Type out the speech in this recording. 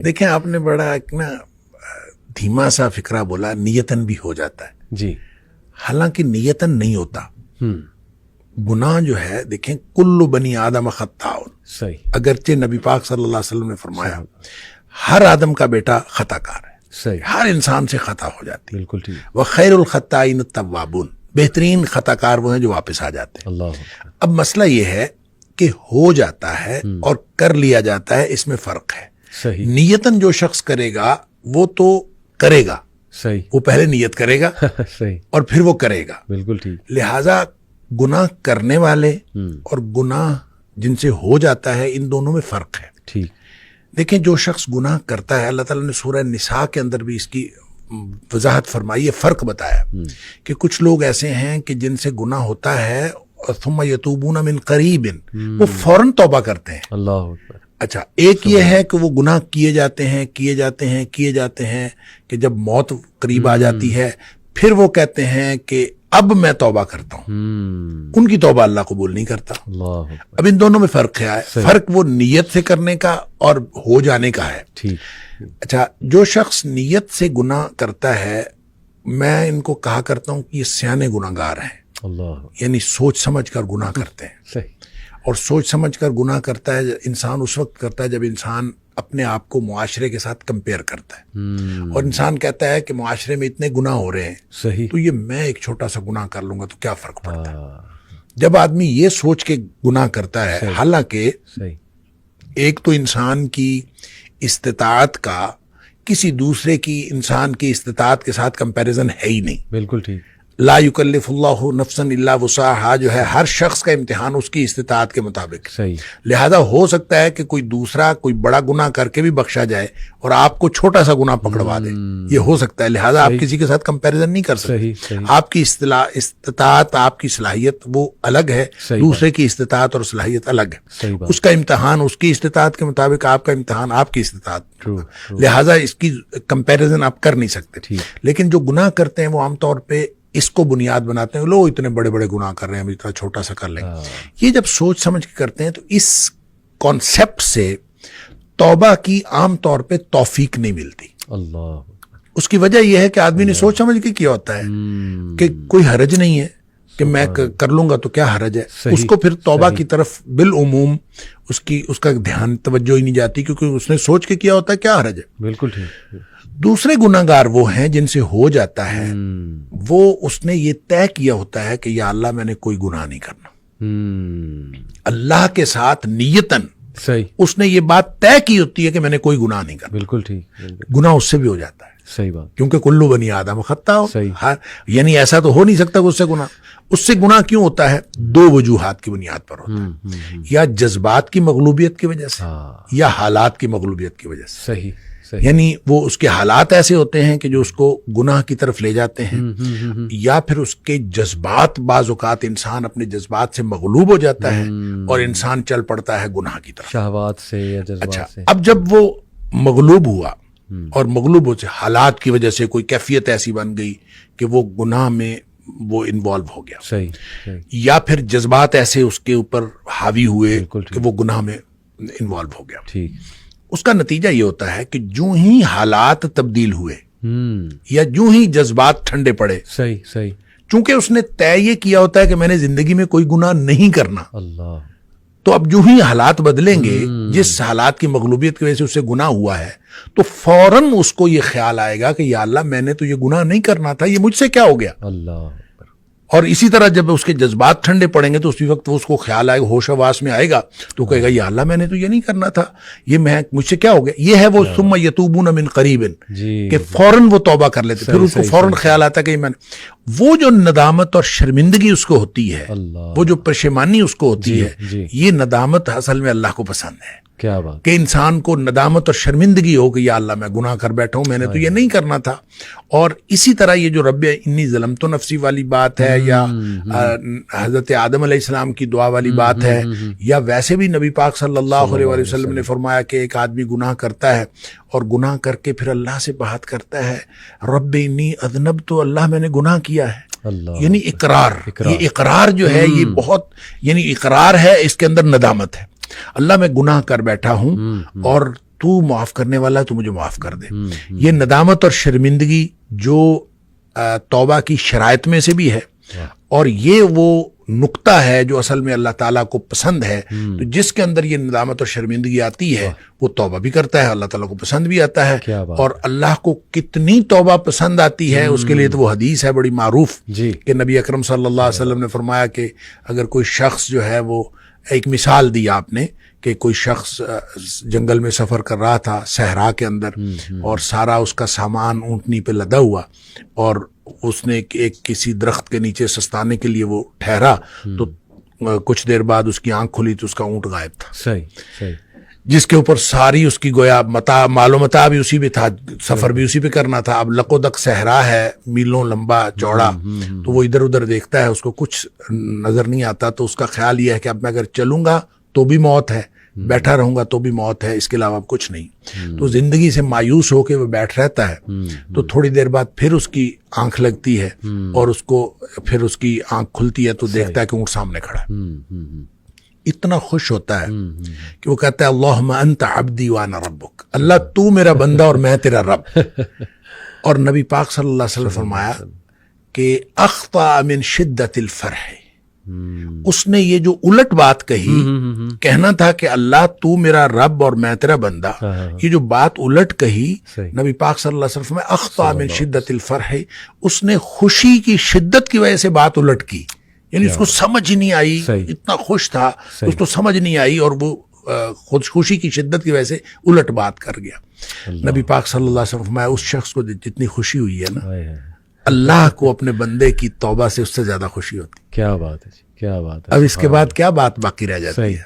देखें आपने बड़ा एक ना धीमा सा फिक्रा बोला, नियतन भी हो जाता है जी। हालांकि नियतन नहीं होता। गुनाह जो है देखें, कुल्लु बनी आदम खत्ताउन, सही। अगरचे नबी पाक सल्लल्लाहु अलैहि वसल्लम ने फरमाया हर आदम का बेटा खताकार है, सही। हर इंसान से खता हो जाती है। बिल्कुल ठीक। व खैरुल खत्ताइन तव्वाबुन, बेहतरीन खताकार वो हैं जो वापस आ जाते हैं। अल्लाह। अब मसला ये है कि हो जाता है और कर लिया जाता है, इसमें फर्क है। सही। नियतन जो शख्स करेगा वो तो करेगा, सही। वो पहले नियत करेगा सही। और फिर वो करेगा। बिल्कुल ठीक। लिहाजा गुनाह करने वाले और गुनाह जिनसे हो जाता है, इन दोनों में फर्क है। ठीक। देखें, जो शख्स गुनाह करता है, अल्लाह ताला ने सूरह निसा के अंदर भी इसकी वजाहत फरमाई है, फर्क बताया कि कुछ लोग ऐसे हैं कि जिनसे गुनाह होता है और थुम्मा यतूबूना मिन करीबिन, वो फौरन तौबा करते हैं। अल्लाह अकबर। अच्छा, एक ये है कि वो गुनाह किए जाते हैं कि जब मौत करीब आ जाती है फिर वो कहते हैं कि अब मैं तौबा करता हूं, उनकी तौबा अल्लाह कबूल नहीं करता। अल्लाह। अब इन दोनों में फर्क क्या है? फर्क वो नियत से करने का और हो जाने का है। ठीक। अच्छा, जो शख्स नियत से गुनाह करता है, मैं इनको कहा करता हूं कि ये सियाने गुनाहगार हैं। अल्लाह। यानी सोच समझ कर गुनाह करते हैं। सही। और सोच समझ कर गुनाह करता है इंसान उस वक्त करता है जब इंसान अपने आप को मुआशरे के साथ कंपेयर करता है और इंसान कहता है कि मुआशरे में इतने गुनाह हो रहे हैं, सही, तो ये मैं एक छोटा सा गुनाह कर लूंगा तो क्या फर्क पड़ता है। जब आदमी ये सोच के गुनाह करता है, हालांकि एक तो इंसान की इस्तिताअत का किसी दूसरे की इंसान की इस्तिताअत के साथ कंपैरिजन है ही नहीं। बिल्कुल ठीक। ला युकल्लिफुल्लाहु नफ्सन इल्ला वुसाहा जो है, हर शख्स का इम्तिहान उसकी इस्तिताअत के मुताबिक। सही। लिहाजा हो सकता है कि कोई दूसरा कोई बड़ा गुनाह करके भी बख्शा जाए और आपको छोटा सा गुनाह पकड़वा दे, ये हो सकता है। लिहाजा आप किसी के साथ कंपैरिजन नहीं कर सकते। आपकी इस्तिताअत, आपकी सलाहियत वो अलग है, दूसरे की इस्तिताअत और सलाहियत अलग है। उसका इम्तिहान उसकी इस्तिताअत के मुताबिक, आपका इम्तिहान आपकी इस्तिताअत। लिहाजा इसकी कंपैरिजन आप कर नहीं सकते। लेकिन जो गुनाह करते हैं वो आमतौर पर इसको बुनियाद बनाते हैं, लोग इतने बड़े बड़े गुनाह कर रहे हैं, हम इतना छोटा सा कर लेंगे। ये जब सोच समझ के करते हैं तो इस कॉन्सेप्ट से तौबा की आम तौर पे तौफीक नहीं मिलती। अल्लाह। उसकी वजह यह है कि आदमी ने सोच समझ के किया होता है कि कोई हरज नहीं है कि मैं कर लूंगा तो क्या हरज है। उसको फिर तौबा की तरफ बिल उमूम उसका ध्यान तवज्जो ही नहीं जाती, क्योंकि उसने सोच के किया होता है क्या हरज है। बिल्कुल ठीक। दूसरे गुनाहगार वो हैं जिनसे हो जाता है, वो उसने ये तय किया होता है कि या अल्लाह मैंने कोई गुनाह नहीं करना। अल्लाह के साथ नियतन सही उसने ये बात तय की होती है कि मैंने कोई गुनाह नहीं करना। बिल्कुल ठीक। गुनाह उससे भी हो जाता है। सही बात। क्योंकि कुल्लू बनी आदम खत्ता हो। यानी ऐसा तो हो नहीं सकता उससे गुनाह। उससे गुनाह क्यों होता है? दो वजूहात की बुनियाद पर होता है, या जज्बात की मगलूबियत की वजह से या हालात की मगलूबियत की वजह से। सही। यानी वो उसके हालात ऐसे होते हैं कि जो उसको गुनाह की तरफ ले जाते हैं, या फिर उसके जज्बात, बाज़ औक़ात इंसान अपने जज्बात से मगलूब हो जाता है और इंसान चल पड़ता है गुनाह की तरफ, शहवात से या जज्बात से। अब जब वो मगलूब हुआ और मगलूब हो हालात की वजह से कोई कैफियत ऐसी बन गई कि वो गुनाह में वो इन्वॉल्व हो गया। सही। या फिर जज्बात ऐसे उसके ऊपर हावी हुए कि वो गुनाह में इन्वॉल्व हो गया। ठीक। उसका नतीजा ये होता है कि जो ही हालात तब्दील हुए या जो ही जज्बात ठंडे पड़े, सही, चूंकि उसने तय ये किया होता है कि मैंने जिंदगी में कोई गुनाह नहीं करना, अल्लाह, तो अब जो ही हालात बदलेंगे, जिस हालात की मगलूबियत की वजह से उससे गुनाह हुआ है, तो फौरन उसको ये ख्याल आएगा कि या अल्लाह मैंने तो ये गुनाह नहीं करना था, ये मुझसे क्या हो गया। अल्लाह। और इसी तरह जब उसके जज्बात ठंडे पड़ेंगे तो उसी वक्त वो उसको ख्याल आएगा, होश हवास में आएगा, तो कहेगा या अल्लाह मैंने तो ये नहीं करना था, ये मैं मुझसे क्या हो गया। ये है वो सुम्मा यतूबून मिन करीबिन कि फौरन वो तौबा कर लेते, फिर उसको फौरन ख्याल आता कि मैंने वो जो नदामत और शर्मिंदगी उसको होती है, वो जो परेशानी उसको होती है, ये नदामत असल में अल्लाह को पसंद है। क्या बात। कि इंसान को नदामत और शर्मिंदगी हो कि या अल्लाह मैं गुनाह कर बैठा हूं, मैंने तो ये नहीं करना था। और इसी तरह ये जो रब्बे इन्नी ज़लम तो नफ्सी वाली बात है, या हजरत आदम अलैहिस्सलाम की दुआ वाली बात है, या वैसे भी नबी पाक सल्लल्लाहु अलैहि वसल्लम ने फरमाया कि एक आदमी गुनाह करता है और गुनाह करके फिर अल्लाह से बात करता है, रब्बे इन्नी अज़नब, तो अल्लाह मैंने गुनाह किया है। यानी इकरार। ये इकरार जो है ये बहुत, यानी इकरार है, इसके अंदर नदामत है। अल्लाह मैं गुनाह कर बैठा हूं और تو معاف کرنے والا ہے، تو مجھے معاف کر دے. یہ ندامت اور شرمندگی جو توبہ کی شرائط میں سے بھی ہے، اور یہ وہ نقطہ ہے جو اصل میں اللہ تعالیٰ کو پسند ہے. تو جس کے اندر یہ ندامت اور شرمندگی آتی ہے وہ توبہ بھی کرتا ہے، اللہ تعالیٰ کو پسند بھی آتا ہے. اور اللہ کو کتنی توبہ پسند آتی ہے اس کے لیے تو وہ حدیث ہے بڑی معروف کہ نبی اکرم صلی اللہ علیہ وسلم نے فرمایا کہ اگر کوئی شخص جو ہے وہ، ایک مثال دی آپ نے کہ کوئی شخص جنگل میں سفر کر رہا تھا صحرا کے اندر، اور سارا اس کا سامان اونٹنی پہ لدا ہوا، اور اس نے ایک کسی درخت کے نیچے سستانے کے لیے وہ ٹھہرا، تو کچھ دیر بعد اس کی آنکھ کھلی تو اس کا اونٹ غائب تھا. صحیح. جس کے اوپر ساری اس کی گویا مال و متاع بھی اسی پہ تھا، سفر بھی اسی پہ کرنا تھا. اب لق و دق صحرا ہے، میلوں لمبا چوڑا، تو وہ ادھر ادھر دیکھتا ہے، اس کو کچھ نظر نہیں آتا. تو اس کا خیال یہ ہے کہ اب میں اگر چلوں گا تو بھی موت ہے، بیٹھا رہوں گا تو بھی موت ہے، اس کے علاوہ کچھ نہیں. تو زندگی سے مایوس ہو کے وہ بیٹھ رہتا ہے. تو تھوڑی دیر بعد پھر اس کی آنکھ لگتی ہے، اور اس کو پھر اس کی آنکھ کھلتی ہے تو دیکھتا ہے کہ اونٹ سامنے کھڑا ہے. اتنا خوش ہوتا ہے کہ وہ کہتا ہے اللہم انت عبدی وانا ربک، اللہ تو میرا بندہ اور میں تیرا رب. اور نبی پاک صلی اللہ علیہ وسلم فرمایا کہ اخطأ من شدت الفرح، اس نے یہ جو الٹ بات کہی، کہنا تھا کہ اللہ تو میرا رب اور میں تیرا بندہ، یہ جو بات الٹ کہی نبی پاک صلی اللہ علیہ وسلم نے اخطأ من شدت الفرح، اس نے خوشی کی شدت کی وجہ سے بات الٹ کی. یعنی اس کو سمجھ ہی نہیں آئی، اتنا خوش تھا اس کو سمجھ نہیں آئی، اور وہ خوشی کی شدت کی وجہ سے الٹ بات کر گیا. نبی پاک صلی اللہ علیہ وسلم فرمایا اس شخص کو جتنی خوشی ہوئی ہے نا، اللہ کو اپنے بندے کی توبہ سے اس سے زیادہ خوشی ہوتی. کیا بات ہے، کیا بات ہے. اب اس کے بعد کیا بات باقی رہ جاتی ہے؟